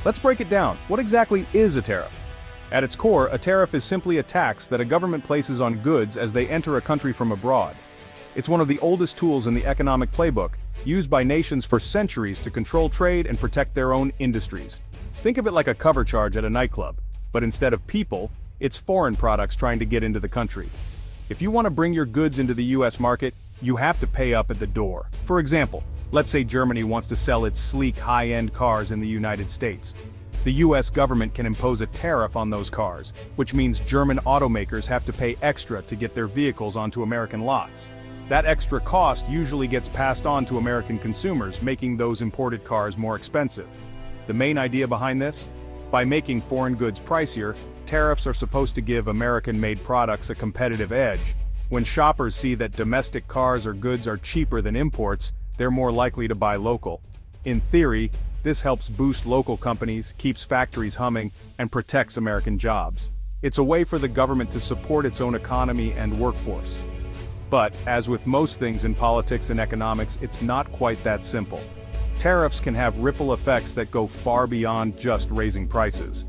Let's break it down. What exactly is a tariff? At its core, a tariff is simply a tax that a government places on goods as they enter a country from abroad. It's one of the oldest tools in the economic playbook, used by nations for centuries to control trade and protect their own industries. Think of it like a cover charge at a nightclub, but instead of people, it's foreign products trying to get into the country. If you want to bring your goods into the US market, you have to pay up at the door. For example, let's say Germany wants to sell its sleek, high-end cars in the United States. The US government can impose a tariff on those cars, which means German automakers have to pay extra to get their vehicles onto American lots. That extra cost usually gets passed on to American consumers, making those imported cars more expensive. The main idea behind this? By making foreign goods pricier, tariffs are supposed to give American-made products a competitive edge. When shoppers see that domestic cars or goods are cheaper than imports, they're more likely to buy local. In theory, this helps boost local companies, keeps factories humming, and protects American jobs. It's a way for the government to support its own economy and workforce. But, as with most things in politics and economics, it's not quite that simple. Tariffs can have ripple effects that go far beyond just raising prices.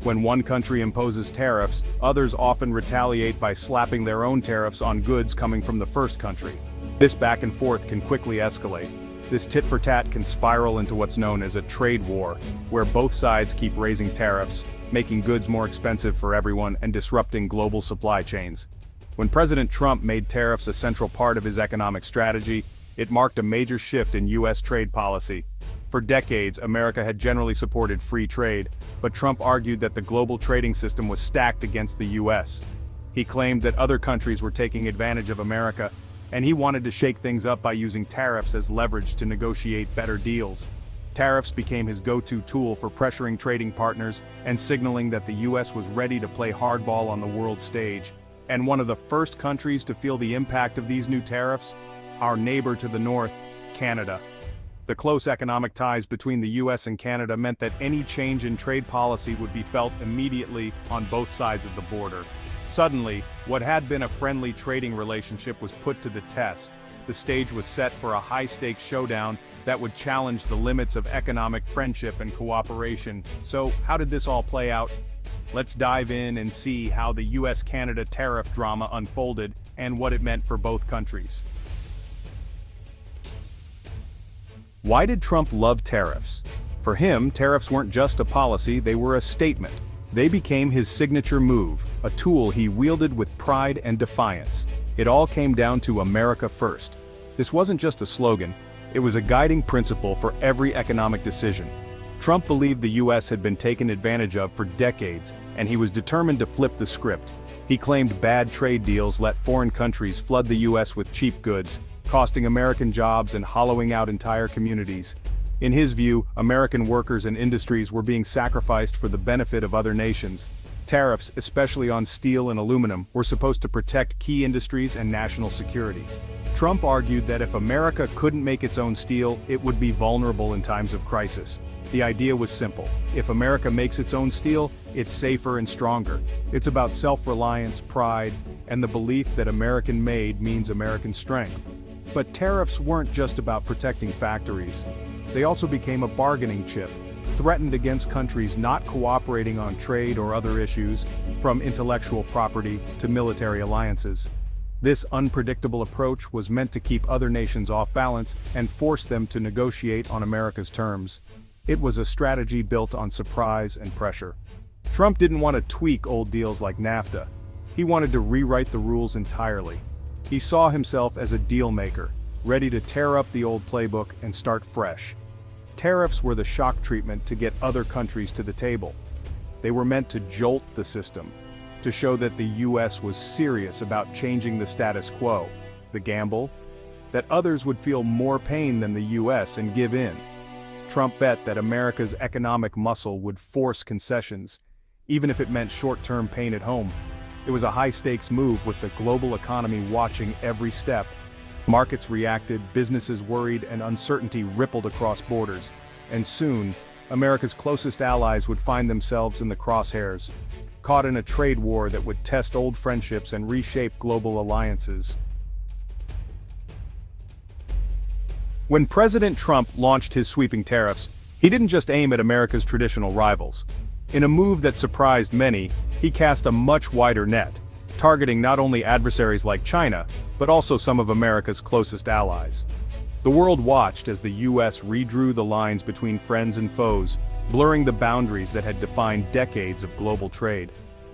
When one country imposes tariffs, others often retaliate by slapping their own tariffs on goods coming from the first country. This back and forth can quickly escalate. This tit-for-tat can spiral into what's known as a trade war, where both sides keep raising tariffs, making goods more expensive for everyone and disrupting global supply chains. When President Trump made tariffs a central part of his economic strategy, it marked a major shift in U.S. trade policy. For decades, America had generally supported free trade, but Trump argued that the global trading system was stacked against the U.S. He claimed that other countries were taking advantage of America, and he wanted to shake things up by using tariffs as leverage to negotiate better deals. Tariffs became his go-to tool for pressuring trading partners and signaling that the U.S. was ready to play hardball on the world stage. And one of the first countries to feel the impact of these new tariffs? Our neighbor to the north, Canada. The close economic ties between the US and Canada meant that any change in trade policy would be felt immediately on both sides of the border. Suddenly, what had been a friendly trading relationship was put to the test. The stage was set for a high-stakes showdown that would challenge the limits of economic friendship and cooperation. So, how did this all play out? Let's dive in and see how the US-Canada tariff drama unfolded and what it meant for both countries. Why did Trump love tariffs? For him, tariffs weren't just a policy, they were a statement. They became his signature move, a tool he wielded with pride and defiance. It all came down to America first. This wasn't just a slogan, it was a guiding principle for every economic decision. Trump believed the US had been taken advantage of for decades, and he was determined to flip the script. He claimed bad trade deals let foreign countries flood the US with cheap goods, costing American jobs and hollowing out entire communities. In his view, American workers and industries were being sacrificed for the benefit of other nations. Tariffs, especially on steel and aluminum, were supposed to protect key industries and national security. Trump argued that if America couldn't make its own steel, it would be vulnerable in times of crisis. The idea was simple. If America makes its own steel, it's safer and stronger. It's about self-reliance, pride, and the belief that American-made means American strength. But tariffs weren't just about protecting factories. They also became a bargaining chip, threatened against countries not cooperating on trade or other issues, from intellectual property to military alliances. This unpredictable approach was meant to keep other nations off balance and force them to negotiate on America's terms. It was a strategy built on surprise and pressure. Trump didn't want to tweak old deals like NAFTA. He wanted to rewrite the rules entirely. He saw himself as a deal maker, ready to tear up the old playbook and start fresh. Tariffs were the shock treatment to get other countries to the table. They were meant to jolt the system, to show that the US was serious about changing the status quo. The gamble? That others would feel more pain than the US and give in. Trump bet that America's economic muscle would force concessions, even if it meant short-term pain at home. It was a high-stakes move with the global economy watching every step. Markets reacted, businesses worried, and uncertainty rippled across borders. And soon, America's closest allies would find themselves in the crosshairs, caught in a trade war that would test old friendships and reshape global alliances. When President Trump launched his sweeping tariffs, He didn't just aim at America's traditional rivals. In a move that surprised many, he cast a much wider net, targeting not only adversaries like China, but also some of America's closest allies. The world watched as the US redrew the lines between friends and foes, blurring the boundaries that had defined decades of global trade.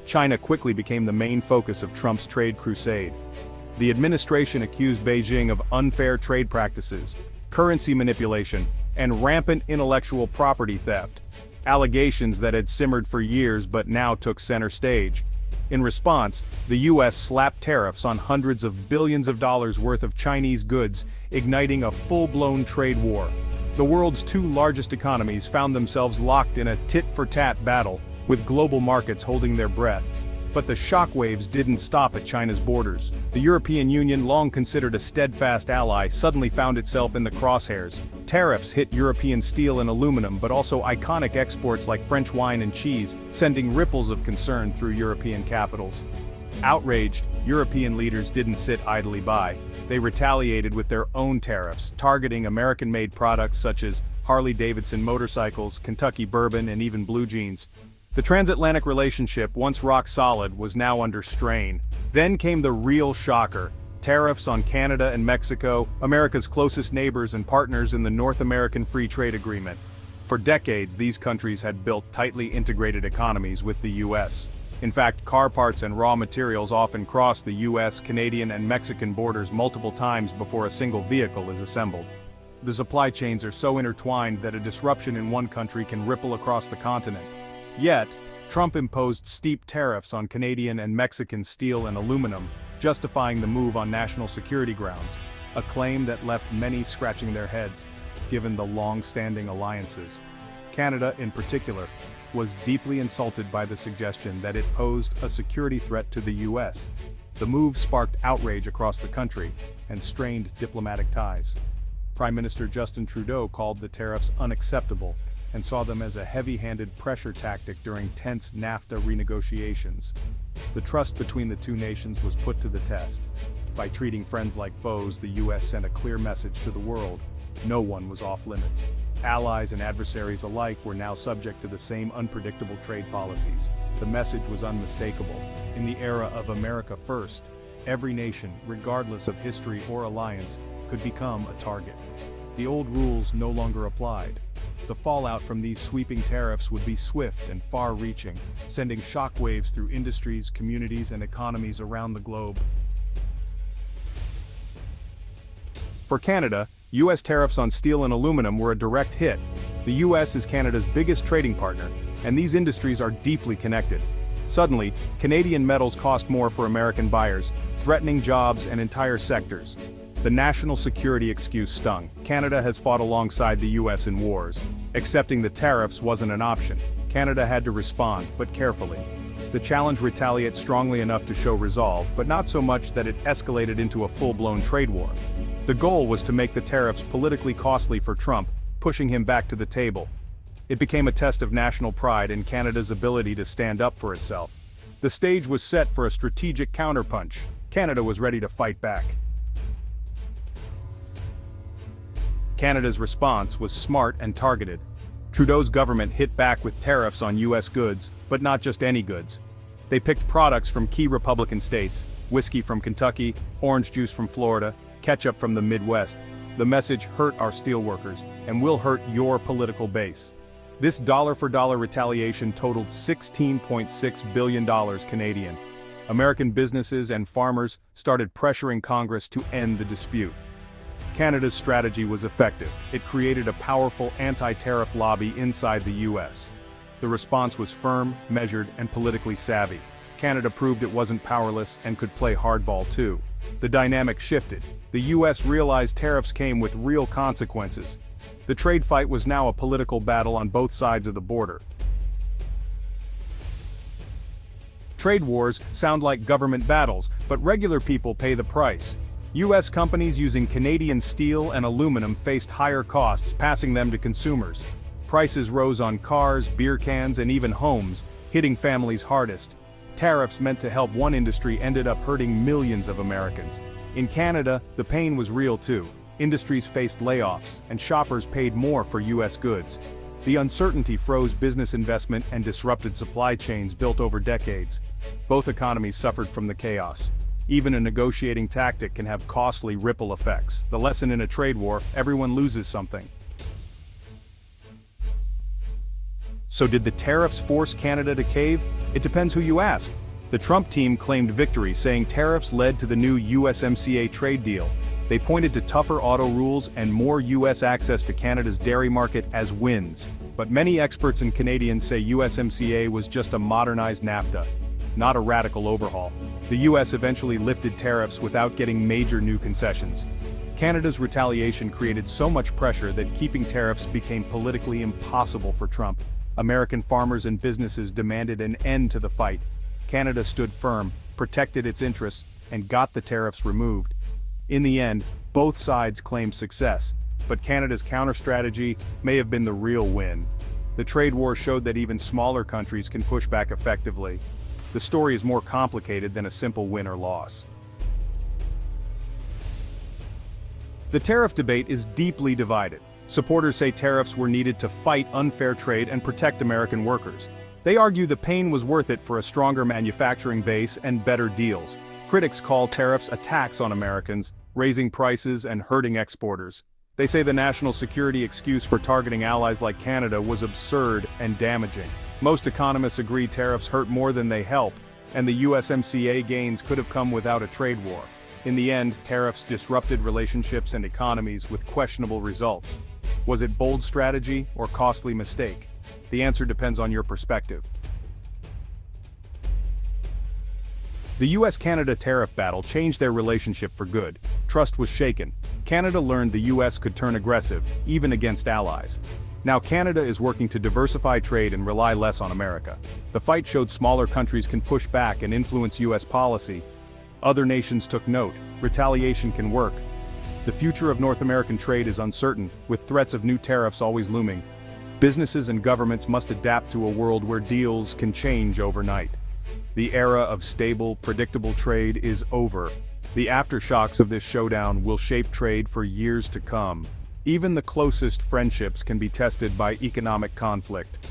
China quickly became the main focus of Trump's trade crusade. The administration accused Beijing of unfair trade practices, currency manipulation, and rampant intellectual property theft, allegations that had simmered for years but now took center stage. In response, the US slapped tariffs on hundreds of billions of dollars worth of Chinese goods, igniting a full-blown trade war. The world's two largest economies found themselves locked in a tit-for-tat battle, with global markets holding their breath. But the shockwaves didn't stop at China's borders. The European Union, long considered a steadfast ally, suddenly found itself in the crosshairs. Tariffs hit European steel and aluminum, but also iconic exports like French wine and cheese, sending ripples of concern through European capitals. Outraged, European leaders didn't sit idly by. They retaliated with their own tariffs, targeting American-made products such as Harley-Davidson motorcycles, Kentucky bourbon, and even blue jeans. The transatlantic relationship, once rock solid, was now under strain. Then came the real shocker: tariffs on Canada and Mexico, America's closest neighbors and partners in the North American Free Trade Agreement. For decades, these countries had built tightly integrated economies with the US. In fact, car parts and raw materials often cross the US, Canadian, and Mexican borders multiple times before a single vehicle is assembled. The supply chains are so intertwined that a disruption in one country can ripple across the continent. Yet, Trump imposed steep tariffs on Canadian and Mexican steel and aluminum, justifying the move on national security grounds, a claim that left many scratching their heads, given the long-standing alliances. Canada, in particular, was deeply insulted by the suggestion that it posed a security threat to the US. The move sparked outrage across the country and strained diplomatic ties. Prime Minister Justin Trudeau called the tariffs unacceptable and saw them as a heavy-handed pressure tactic during tense NAFTA renegotiations. The trust between the two nations was put to the test. By treating friends like foes, the US sent a clear message to the world: no one was off-limits. Allies and adversaries alike were now subject to the same unpredictable trade policies. The message was unmistakable. In the era of America First, every nation, regardless of history or alliance, could become a target. The old rules no longer applied. The fallout from these sweeping tariffs would be swift and far-reaching, sending shockwaves through industries, communities, and economies around the globe. For Canada, US tariffs on steel and aluminum were a direct hit. The US is Canada's biggest trading partner, and these industries are deeply connected. Suddenly, Canadian metals cost more for American buyers, threatening jobs and entire sectors. The national security excuse stung. Canada has fought alongside the US in wars. Accepting the tariffs wasn't an option. Canada had to respond, but carefully. The challenge retaliated strongly enough to show resolve, but not so much that it escalated into a full-blown trade war. The goal was to make the tariffs politically costly for Trump, pushing him back to the table. It became a test of national pride and Canada's ability to stand up for itself. The stage was set for a strategic counterpunch. Canada was ready to fight back. Canada's response was smart and targeted. Trudeau's government hit back with tariffs on US goods, but not just any goods. They picked products from key Republican states: whiskey from Kentucky, orange juice from Florida, ketchup from the Midwest. The message hurt our steelworkers, and will hurt your political base. This dollar-for-dollar retaliation totaled $16.6 billion Canadian. American businesses and farmers started pressuring Congress to end the dispute. Canada's strategy was effective. It created a powerful anti-tariff lobby inside the US. The response was firm, measured, and politically savvy. Canada proved it wasn't powerless and could play hardball too. The dynamic shifted. The US realized tariffs came with real consequences. The trade fight was now a political battle on both sides of the border. Trade wars sound like government battles, but regular people pay the price. US companies using Canadian steel and aluminum faced higher costs, passing them to consumers. Prices rose on cars, beer cans, and even homes, hitting families hardest. Tariffs meant to help one industry ended up hurting millions of Americans. In Canada, the pain was real too. Industries faced layoffs, and shoppers paid more for US goods. The uncertainty froze business investment and disrupted supply chains built over decades. Both economies suffered from the chaos. Even a negotiating tactic can have costly ripple effects. The lesson in a trade war: everyone loses something. So did the tariffs force Canada to cave? It depends who you ask. The Trump team claimed victory, saying tariffs led to the new USMCA trade deal. They pointed to tougher auto rules and more US access to Canada's dairy market as wins. But many experts and Canadians say USMCA was just a modernized NAFTA, not a radical overhaul. The US eventually lifted tariffs without getting major new concessions. Canada's retaliation created so much pressure that keeping tariffs became politically impossible for Trump. American farmers and businesses demanded an end to the fight. Canada stood firm, protected its interests, and got the tariffs removed. In the end, both sides claimed success, but Canada's counter-strategy may have been the real win. The trade war showed that even smaller countries can push back effectively. The story is more complicated than a simple win or loss. The tariff debate is deeply divided. Supporters say tariffs were needed to fight unfair trade and protect American workers. They argue the pain was worth it for a stronger manufacturing base and better deals. Critics call tariffs a tax on Americans, raising prices and hurting exporters. They say the national security excuse for targeting allies like Canada was absurd and damaging. Most economists agree tariffs hurt more than they help, and the USMCA gains could have come without a trade war. In the end, tariffs disrupted relationships and economies with questionable results. Was it bold strategy or costly mistake? The answer depends on your perspective. The US-Canada tariff battle changed their relationship for good. Trust was shaken. Canada learned the US could turn aggressive, even against allies. Now Canada is working to diversify trade and rely less on America. The fight showed smaller countries can push back and influence US policy. Other nations took note. Retaliation can work. The future of North American trade is uncertain, with threats of new tariffs always looming. Businesses and governments must adapt to a world where deals can change overnight. The era of stable, predictable trade is over. The aftershocks of this showdown will shape trade for years to come. Even the closest friendships can be tested by economic conflict.